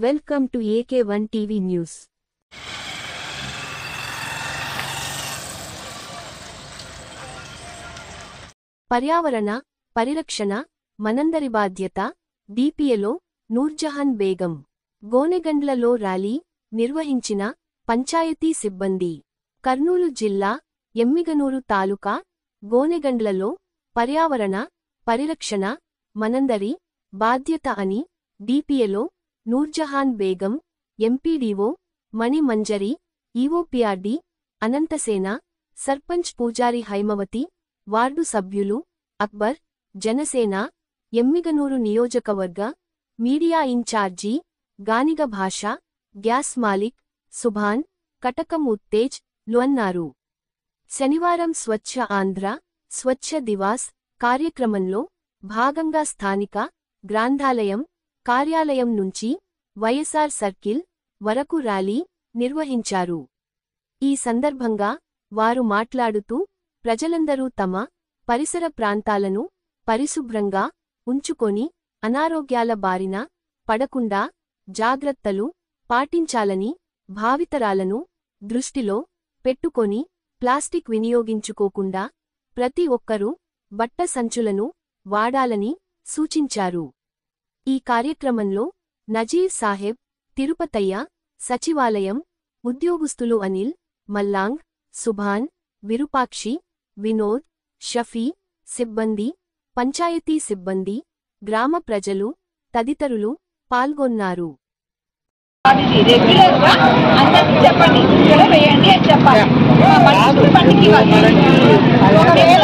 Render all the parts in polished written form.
Welcome to AK1 TV News. పర్యావరణ పరిరక్షణ మనందరి బాధ్యత. డిపిఎలో నూర్జహాన్ బేగం. గోనెగండ్లలో ర్యాలీ నిర్వహించిన పంచాయతీ సిబ్బంది. కర్నూలు జిల్లా ఎమ్మిగనూరు తాలూకా గోనెగండ్లలో పర్యావరణ పరిరక్షణ మనందరి బాధ్యత అని డిపిఎలో నూర్జహాన్ బేగం, ఎంపీడీఓ మణి మంజరి, ఈవోపీఆర్డీ అనంతసేన, సర్పంచ్ పూజారి హైమవతి, వార్డు సభ్యులు అక్బర్, జనసేన ఎమ్మిగనూరు నియోజకవర్గ మీడియా ఇన్ఛార్జీ గానిగ భాష, గ్యాస్ మాలిక్, సుభాన్, కటకం ఉత్తేజ్ లు అన్నారు. శనివారం స్వచ్ఛ ఆంధ్ర స్వచ్ఛ దివాస్ కార్యక్రమంలో భాగంగా స్థానిక గ్రంథాలయం కార్యాలయం నుంచి వైఎస్ఆర్ సర్కిల్ వరకు ర్యాలీ నిర్వహించారు. ఈ సందర్భంగా వారు మాట్లాడుతూ ప్రజలందరూ తమ పరిసర ప్రాంతాలను పరిశుభ్రంగా ఉంచుకొని అనారోగ్యాల బారిన పడకుండా జాగ్రత్తలు పాటించాలని, భావితరాలను దృష్టిలో పెట్టుకొని ప్లాస్టిక్ వినియోగించుకోకుండా ప్రతి ఒక్కరూ బట్ట సంచులను వాడాలని సూచించారు. ఈ కార్యక్రమంలో నజీర్ సాహెబ్, తిరుపతయ్య, సచివాలయం ఉద్యోగస్తులు అనిల్, మల్లాంగ్, సుభాన్, విరూపాక్షి, వినోద్, షఫీ, సిబ్బంది, పంచాయతీ సిబ్బంది, గ్రామ ప్రజలు తదితరులు పాల్గొన్నారు. ఒకవేళ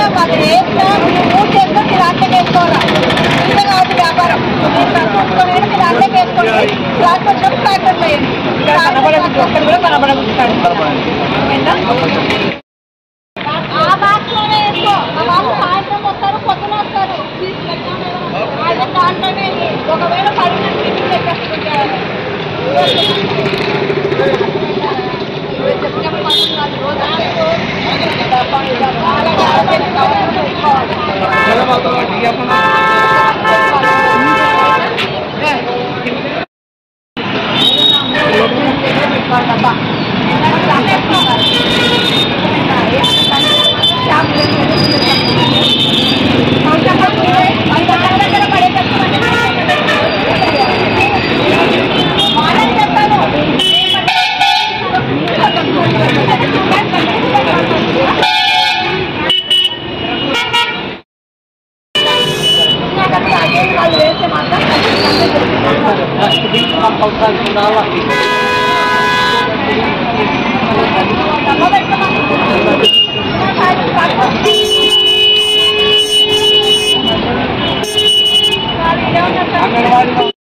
Kita